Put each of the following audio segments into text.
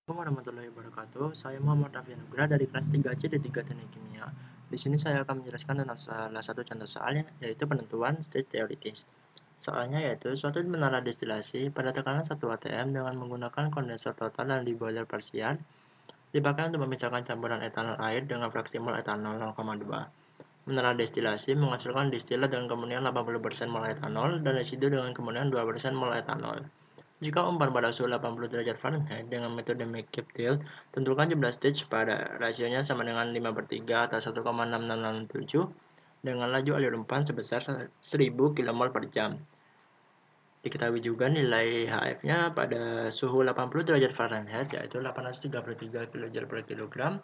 Assalamualaikum warahmatullahi wabarakatuh. Saya Muhammad Raffi Anugrah dari kelas 3C D3 Teknik Kimia. Di sini saya akan menjelaskan tentang salah satu contoh soalnya, yaitu penentuan state theoritis. Soalnya yaitu suatu menara destilasi pada tekanan 1 atm dengan menggunakan kondensor total dan deboiler parsial dipakai untuk memisahkan campuran etanol air dengan fraksi mol etanol 0,2. Menara destilasi menghasilkan distilat dengan kemurnian 80% mol etanol dan residu dengan kemurnian 2% mol etanol. Jika umpan pada suhu 80 derajat Fahrenheit dengan metode McCabe-Thiele, tentukan jumlah stage pada rasionya sama dengan 5/3 atau 1,6667 dengan laju alur umpan sebesar 1000 kmol per jam. Diketahui juga nilai HF-nya pada suhu 80 derajat Fahrenheit yaitu 833 kJ per kilogram,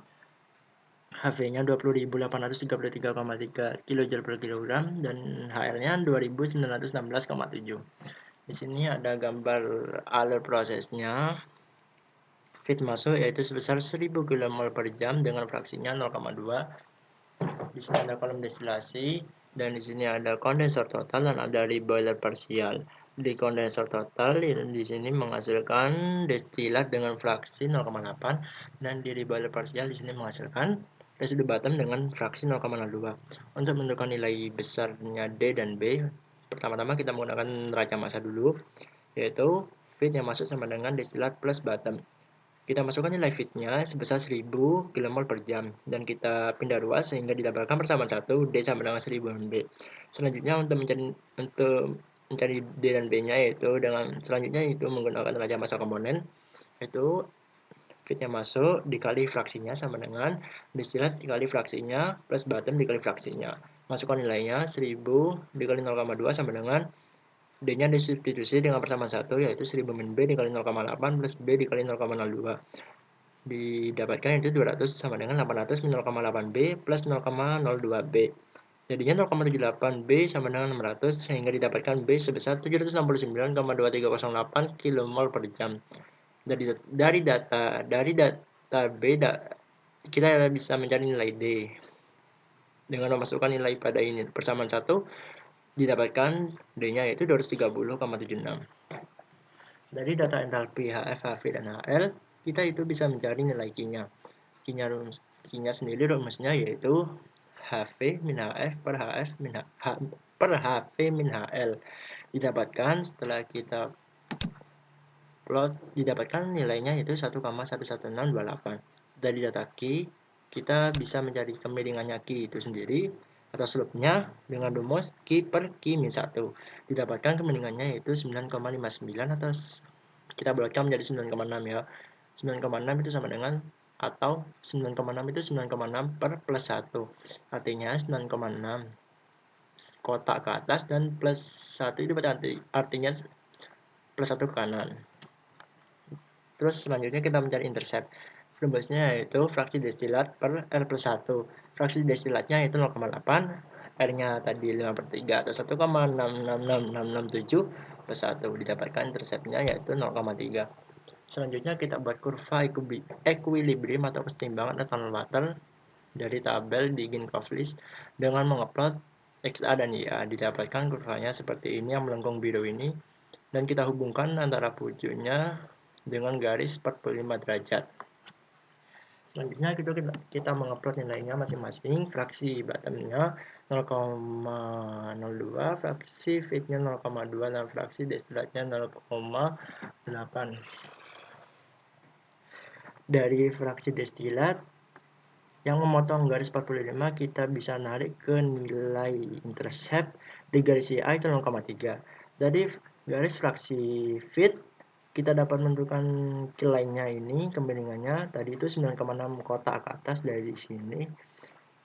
HV-nya 20.833,3 kJ per kilogram, dan HL-nya 2.916,7. Di sini ada gambar alur prosesnya. Feed masuk yaitu sebesar 1000 kmol per jam dengan fraksinya 0,2. Di sini ada kolom destilasi dan di sini ada kondensor total dan ada reboiler parsial. Di kondensor total di sini menghasilkan destilat dengan fraksi 0,8 dan di reboiler parsial di sini menghasilkan residu bottom dengan fraksi 0,02. Untuk menentukan nilai besarnya D dan B, pertama-tama kita menggunakan neraca massa dulu, yaitu feed yang masuk sama dengan destilat plus bottom. Kita masukkan nilai feed-nya sebesar 1000 kmol per jam dan kita pindah ruas sehingga didapatkan persamaan 1 D sama dengan 1000 B. Selanjutnya untuk mencari D dan B-nya yaitu menggunakan neraca massa komponen, yaitu feed yang masuk dikali fraksinya sama dengan distilat dikali fraksinya plus bottom dikali fraksinya. Masukkan nilainya 1000 dikali 0,2 sama dengan D-nya disubstitusi dengan persamaan 1 yaitu 1000 min B dikali 0,8 plus B dikali 0,02. Didapatkan itu 200 sama dengan 800 min 0,8 B plus 0,02 B. Jadinya 0,78 B sama dengan 600 sehingga didapatkan B sebesar 769,2308 kmol per jam. Dari data B kita bisa mencari nilai D. Dengan memasukkan nilai pada ini persamaan 1 didapatkan D-nya yaitu 230,76. Dari data entalpi HF, HV, dan HL, kita itu bisa mencari nilai Q-nya. Q-nya sendiri rumusnya yaitu HV min HF per HF min H, per HV min HL. Didapatkan setelah kita plot, didapatkan nilainya yaitu 1,11628. Dari data Q, kita bisa mencari kemiringannya Q itu sendiri atau slope-nya dengan rumus Q per Q min 1. Didapatkan kemiringannya yaitu 9,59 atau kita bulatkan menjadi 9,6 ya. 9,6 itu sama dengan atau 9,6 itu 9,6 per plus 1. Artinya 9,6 kotak ke atas dan plus 1 itu artinya plus 1 ke kanan. Terus selanjutnya kita mencari intercept. Rumusnya yaitu fraksi destilat per R plus 1. Fraksi destilatnya itu 0,8, R-nya tadi 5/3 atau 1,666667 plus 1. Didapatkan interceptnya yaitu 0,3. Selanjutnya kita buat kurva equilibrium atau kesetimbangan etanol water dari tabel di Ginkoff-List dengan mengupload XA dan YA. Didapatkan kurvanya seperti ini yang melengkung biru ini dan kita hubungkan antara pujuknya dengan garis 45 derajat. Selanjutnya kita mengupload nilainya masing-masing. Fraksi bottomnya 0,02, fraksi feednya 0,2 dan fraksi destilatnya 0,8. Dari fraksi destilat yang memotong garis 45 kita bisa narik ke nilai intercept di garis YA itu 0,3. Dari garis fraksi feed kita dapat menentukan lainnya ini kemiringannya tadi itu 9,6 kotak ke atas dari sini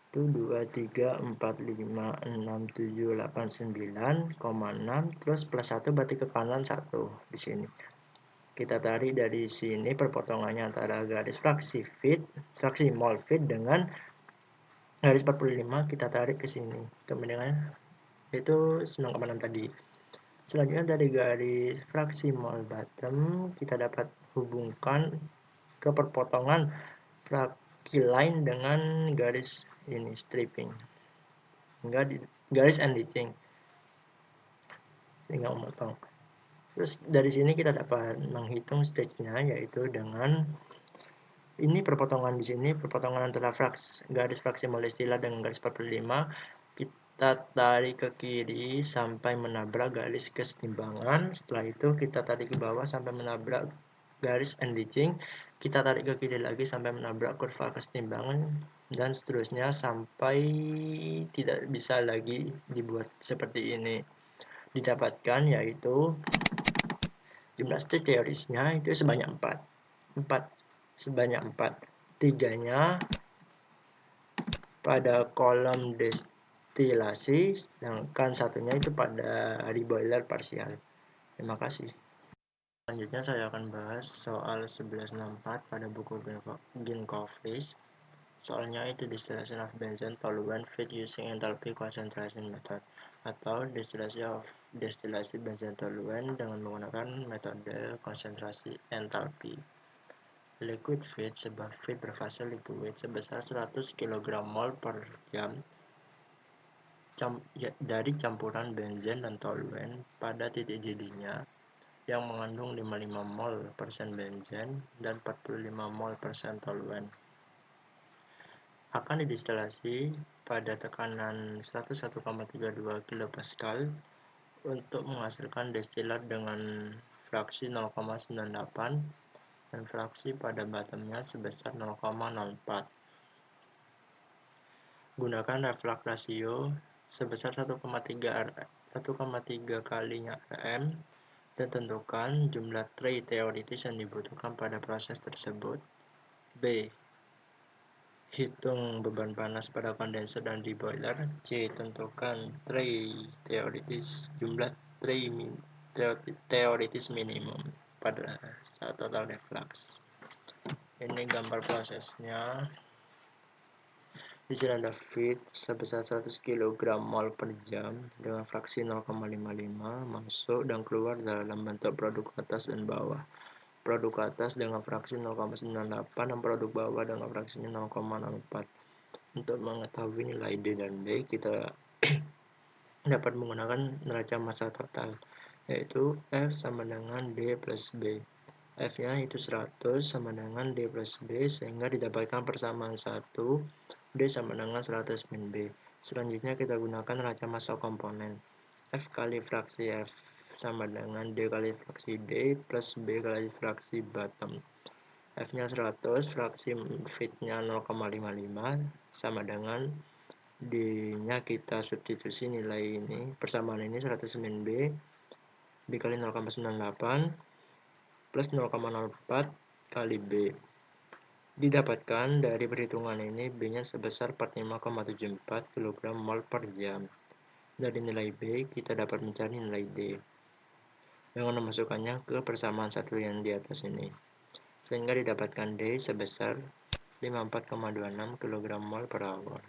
itu 2, 3, 4, 5, 6, 7, 8, 9,6 terus plus 1 berarti ke kanan 1 di sini. Kita tarik dari sini perpotongannya antara garis fraksi mol feed dengan garis 45 kita tarik ke sini. Kemiringannya itu 9,6 tadi. Selanjutnya dari garis fraksi mol bottom kita dapat hubungkan ke perpotongan fraksi line dengan garis ini stripping hingga di garis ending sehingga memotong. Terus dari sini kita dapat menghitung stage-nya yaitu dengan Ini perpotongan di sini, perpotongan antara garis fraksi molestilar dengan garis 45. Kita tarik ke kiri sampai menabrak garis kesetimbangan. Setelah itu kita tarik ke bawah sampai menabrak garis enriching. Kita tarik ke kiri lagi sampai menabrak kurva kesetimbangan dan seterusnya sampai tidak bisa lagi dibuat seperti ini. Didapatkan yaitu jumlah state teorisnya itu sebanyak 4 sebanyak 4, 3-nya pada kolom destilasi, sedangkan satunya itu pada reboiler parsial. Terima kasih. Selanjutnya saya akan bahas soal 1164 pada buku Ginkovlis. Soalnya itu distillation of benzene toluene feed using enthalpy concentration method, atau destilasi benzene toluene dengan menggunakan metode konsentrasi enthalpy. Liquid feed, sebuah feed berfase liquid sebesar 100 kg/mol per jam dari campuran benzen dan toluen pada titik didihnya yang mengandung 55 mol persen benzen dan 45 mol persen toluen akan didistilasi pada tekanan 101,32 kPa untuk menghasilkan destilat dengan fraksi 0,98 dan fraksi pada bottomnya sebesar 0,04. Gunakan reflux rasio sebesar 1,3 kalinya Rm dan tentukan jumlah tray teoritis yang dibutuhkan pada proses tersebut. B. Hitung beban panas pada kondenser dan di boiler. C. Tentukan tray teoritis jumlah tray teoritis minimum pada saat total reflux. Ini gambar prosesnya. Di sini ada feed sebesar 100 kg/mol per jam dengan fraksi 0,55 masuk dan keluar dalam bentuk produk atas dan bawah. Produk atas dengan fraksi 0,98 dan produk bawah dengan fraksinya 0,04. Untuk mengetahui nilai D dan B, kita dapat menggunakan neraca massa total, yaitu F sama dengan D plus B. F-nya itu 100 sama dengan D plus B, sehingga didapatkan persamaan 1, D sama dengan 100 min B. Selanjutnya kita gunakan neraca massa komponen. F kali fraksi F sama dengan D kali fraksi D plus B kali fraksi bottom. F-nya 100, fraksi feed-nya 0,55 sama dengan D-nya kita substitusi nilai ini, persamaan ini 100 min B dikali 0,98 plus 0,04 kali B. Didapatkan dari perhitungan ini B-nya sebesar 45,74 kg/mol per jam. Dari nilai B kita dapat mencari nilai D dengan memasukkannya ke persamaan satu yang di atas ini, sehingga didapatkan D sebesar 54,26 kg/mol per hour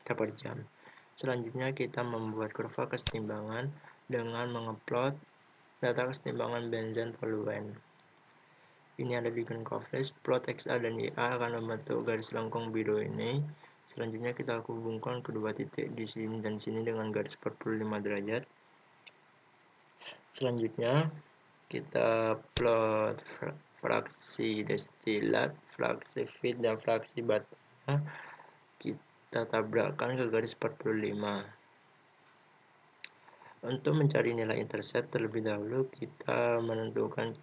per jam. Selanjutnya kita membuat kurva kesetimbangan dengan mengeplot data kesetimbangan benzen toluen. Ini ada di Ginkovlis. Plot XA dan YA akan membentuk garis lengkung biru ini. Selanjutnya kita hubungkan kedua titik di sini dan sini dengan garis 45 derajat. Selanjutnya kita plot fraksi destilat, fraksi feed, dan fraksi bottomnya. Kita tabrakkan ke garis 45. Untuk mencari nilai intercept terlebih dahulu kita menentukan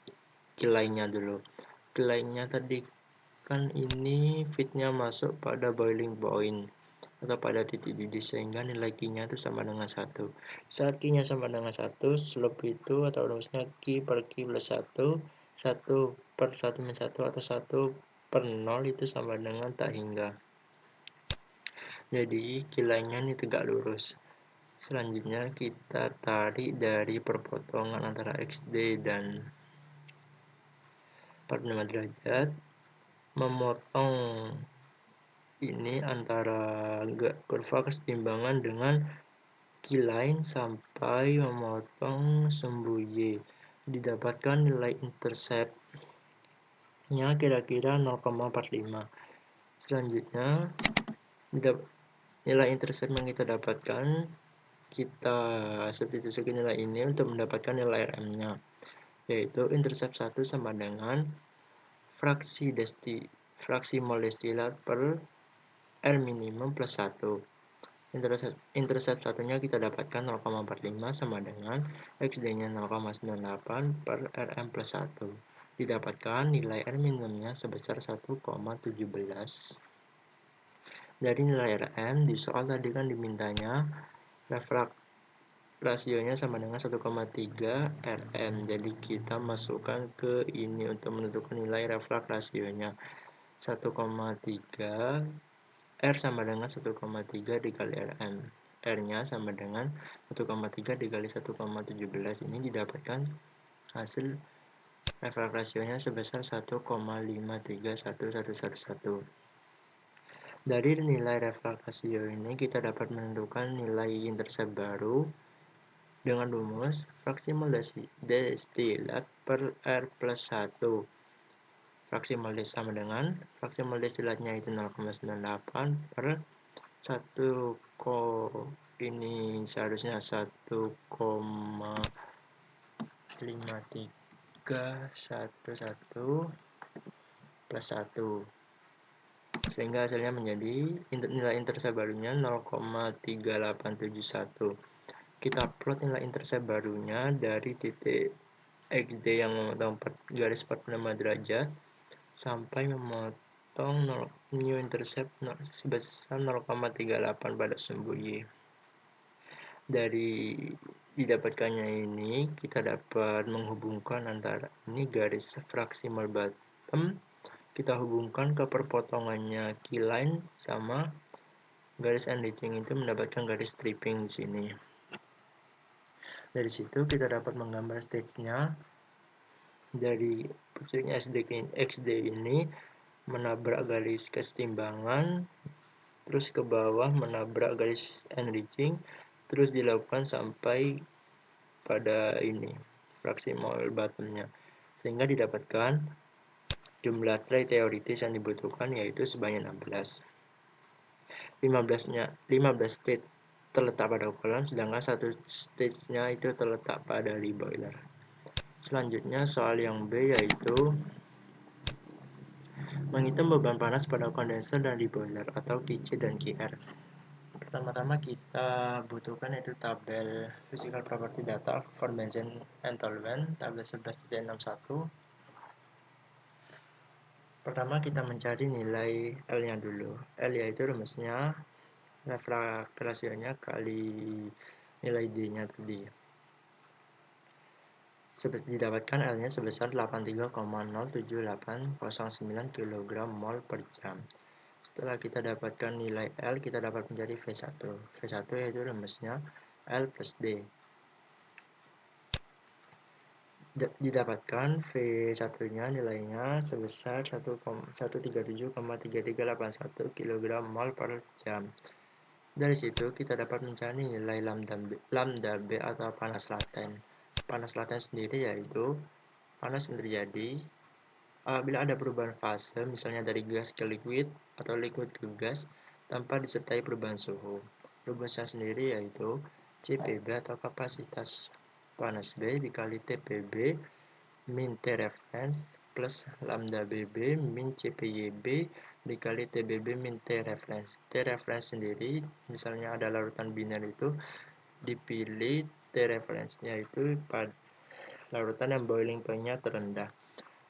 kilainya dulu. Kilainya tadi kan ini feednya masuk pada boiling point atau pada titik didih, sehingga nilai Q-nya itu sama dengan 1. Saat Q-nya sama dengan 1, slope itu atau rumusnya Q per Q plus 1, 1 per 1 min 1 atau 1 per 0 itu sama dengan tak hingga. Jadi kilainya ini tegak lurus. Selanjutnya kita tarik dari perpotongan antara XD dan 45 derajat, memotong ini antara kurva kesetimbangan dengan Q-line sampai memotong sumbu Y. Didapatkan nilai intercept-nya kira-kira 0,45. Selanjutnya nilai intercept yang kita dapatkan, kita substitusi nilai ini untuk mendapatkan nilai RM-nya, yaitu intercept 1 sama dengan fraksi mol destilat per R minimum plus 1. Intercept satunya kita dapatkan 0,45 sama dengan XD-nya 0,98 per Rm plus 1. Didapatkan nilai R minimumnya sebesar 1,17. Dari nilai Rm, di soal tadi kan dimintanya refrak rasionya sama dengan 1,3 Rm. Jadi kita masukkan ke ini untuk menentukan nilai refrak rasionya. 1,3 R sama dengan 1,3 dikali Rm. R-nya sama dengan 1,3 dikali 1,17. Ini didapatkan hasil refrak rasionya sebesar 1,53111. Dari nilai refrak rasio ini kita dapat menentukan nilai intercept baru dengan rumus fraksi mol destilat per R plus 1. Fraksi mol sama dengan fraksi mol destilatnya itu 0,98 per 1, ini seharusnya 1,5311 plus 1, sehingga hasilnya menjadi nilai intercept barunya 0,3871. Kita plot nilai intercept barunya dari titik XD yang memotong garis 45 derajat sampai memotong new intercept sebesar 0,38 pada sumbu Y. Dari didapatkannya ini kita dapat menghubungkan antara ini garis fraksi mol bottom, kita hubungkan ke perpotongannya keyline sama garis enriching itu mendapatkan garis stripping di sini. Dari situ kita dapat menggambar stage-nya. Dari pucuknya XD ini menabrak garis kesetimbangan, terus ke bawah menabrak garis enriching, terus dilakukan sampai pada ini fraksi mol bottomnya, sehingga didapatkan jumlah tray teoritis yang dibutuhkan yaitu sebanyak 16. 15 stage terletak pada kolam, sedangkan satu stage-nya itu terletak pada reboiler. Selanjutnya soal yang B yaitu menghitung beban panas pada kondenser dan reboiler atau QC dan QR. Pertama-tama kita butuhkan yaitu tabel physical property data for benzene and toluene, tabel 11.61. Pertama kita mencari nilai L-nya dulu. L yaitu rumusnya refrak rasionya kali nilai D-nya tadi. Didapatkan L-nya sebesar 83,07809 kg mol per jam. Setelah kita dapatkan nilai L, kita dapat mencari V1. V1 yaitu rumusnya L plus D. Didapatkan V1-nya nilainya sebesar 137,3381 kg mol per jam. Dari situ kita dapat mencari nilai lambda B atau panas laten. Panas laten sendiri yaitu panas yang terjadi apabila ada perubahan fase, misalnya dari gas ke liquid atau liquid ke gas, tanpa disertai perubahan suhu. Rumusnya sendiri yaitu CPB atau kapasitas panas B dikali TPB min T reference plus lambda BB min CPYB dikali TBB min T reference. T reference sendiri, misalnya ada larutan biner itu, dipilih T reference-nya itu pada larutan yang boiling point-nya terendah.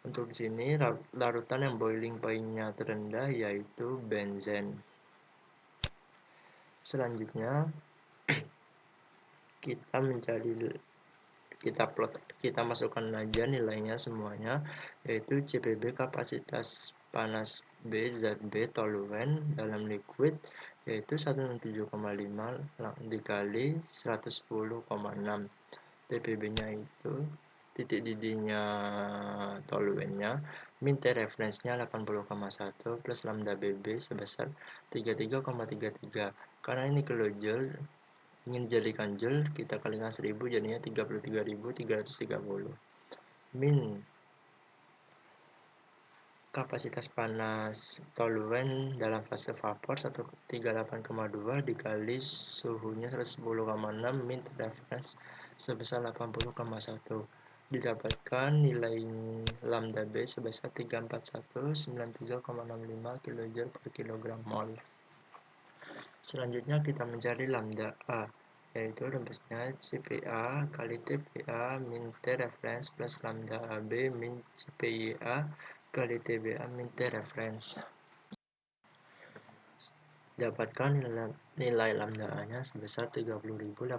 Untuk di sini larutan yang boiling point-nya terendah yaitu benzen. Selanjutnya kita masukkan aja nilainya semuanya, yaitu CPB kapasitas panas B zat B toluene dalam liquid yaitu 167,5 dikali 110,6. TPB-nya itu titik didihnya toluennya min T reference-nya 80,1 plus lambda BB sebesar 33,33. Karena ini kilojoule, ingin dijadikan joule, kita kalikan 1000 jadinya 33.330 min kapasitas panas toluen dalam fase vapor 138,2 dikali suhunya 110,6 min reference sebesar 80,1. didapatkan nilai lambda B sebesar 34193,65 kJ per kilogram mol. Selanjutnya kita mencari lambda A, yaitu rumusnya CPA kali TPA min T reference plus lambda AB min CPIA kali TBA min T reference. Dapatkan nilai lambda A-nya sebesar 30.820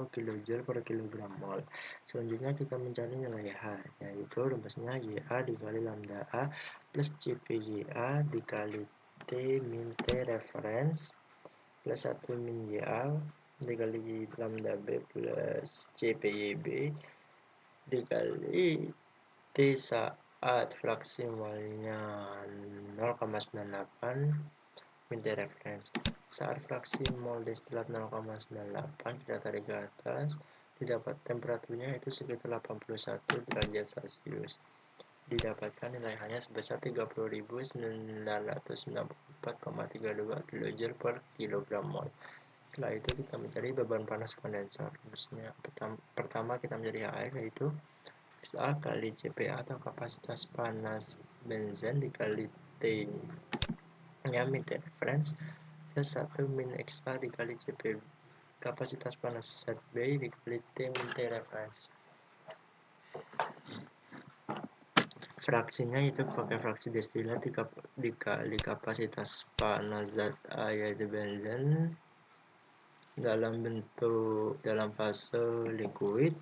kJ per kilogram mol. Selanjutnya kita mencari nilai H, yaitu rumusnya YA dikali lambda A plus CPYA dikali T min T reference plus 1 min YA dikali lambda B plus CPYB dikali T saat fraksi molnya 0,98 min T reference. Saat fraksi mol destilat 0,98 kita tarik ke atas, didapat temperaturnya itu sekitar 81 derajat Celcius. Didapatkan nilai H-nya sebesar 30.994,32 kJ per kilogram mol. Setelah itu kita mencari beban panas kondensat. Rumusnya pertama kita mencari HF, yaitu XA kali CPA atau kapasitas panas benzen dikali T nya min T reference plus 1 min XA dikali CP kapasitas panas zat B dikali T min T reference. Fraksinya itu pakai fraksi destilat dikali kapasitas panas zat A yaitu benzen dalam fase liquid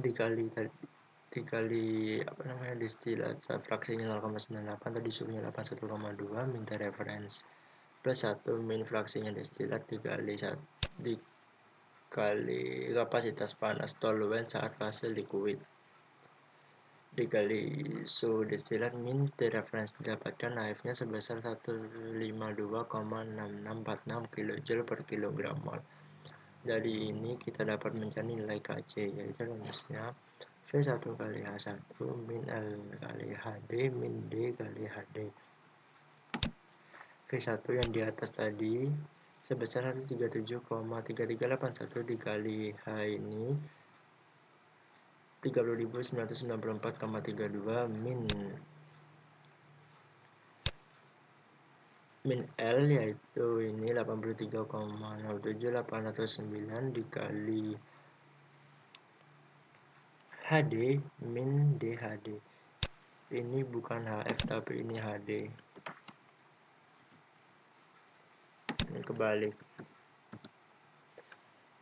dikali destilat saat fraksinya 0,98 tadi suhunya 81,2 min T reference plus 1 min fraksinya destilat dikali kapasitas panas toluen saat fase liquid dikali suhu destilat min T reference. Didapatkan HF-nya sebesar 152,6646 kJ per kilogram mol. Dari ini kita dapat mencari nilai Kc, yaitu rumusnya V1 kali H1 min L kali HD min D kali HD. V1 yang di atas tadi sebesar 137,3381 dikali H ini 30.994,32 min L yaitu ini 83,07809 dikali HD min DHD. Ini bukan HF tapi ini HD. Ini kebalik.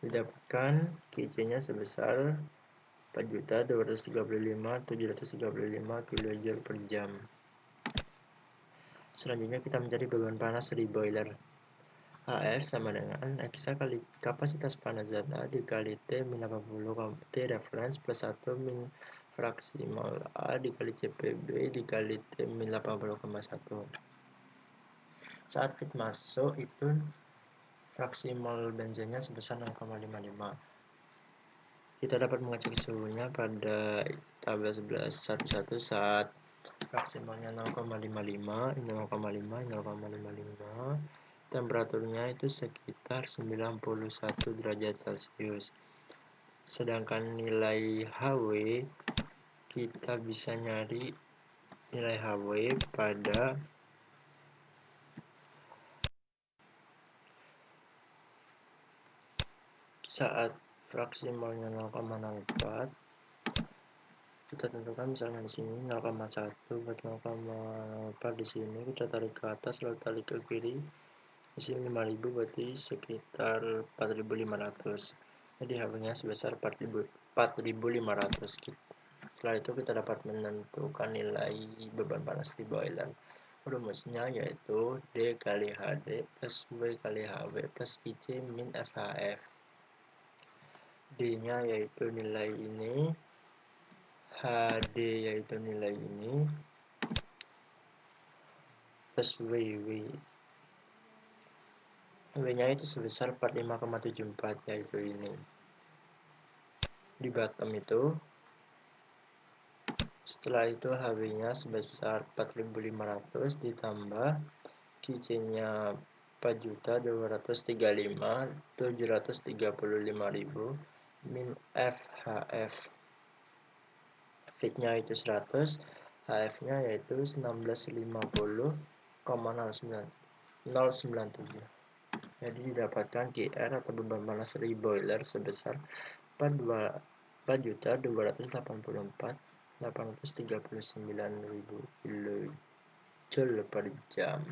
Didapatkan Kc-nya sebesar 4.235.735 kJ per jam. Selanjutnya kita mencari beban panas di boiler. HF sama dengan XA kali kapasitas panas zat A dikali T min 80 T reference plus 1 min fraksi mol A dikali CPB dikali T min 80,1. Saat feed masuk itu fraksi mol benzennya sebesar 0,55. Kita dapat mengecek suhunya pada tabel 11.11 saat fraksi molnya 0,55, ini 0,5, 0,55. Temperaturnya itu sekitar 91 derajat Celcius. Sedangkan nilai HW kita bisa nyari nilai HW pada saat fraksi molnya 0,04 kita tentukan misalnya di sini 0,1 buat 0,4 di sini kita tarik ke atas lalu tarik ke kiri. Di sini 5000 berarti sekitar 4500. Jadi HW-nya sebesar 4500. Setelah itu kita dapat menentukan nilai beban panas di boiler. Rumusnya yaitu D kali HD plus W kali HW plus IC min FHF. D-nya yaitu nilai ini, HD yaitu nilai ini, plus W-nya itu sebesar 45,74 yaitu ini. Di bottom itu setelah itu HW-nya sebesar 4500 ditambah Kc-nya 4.235.735.000 min FHF. Fitnya itu 100, HF-nya yaitu 1650,097. Jadi didapatkan GR atau beban panas reboiler sebesar 4.284.839.000 kJ per jam.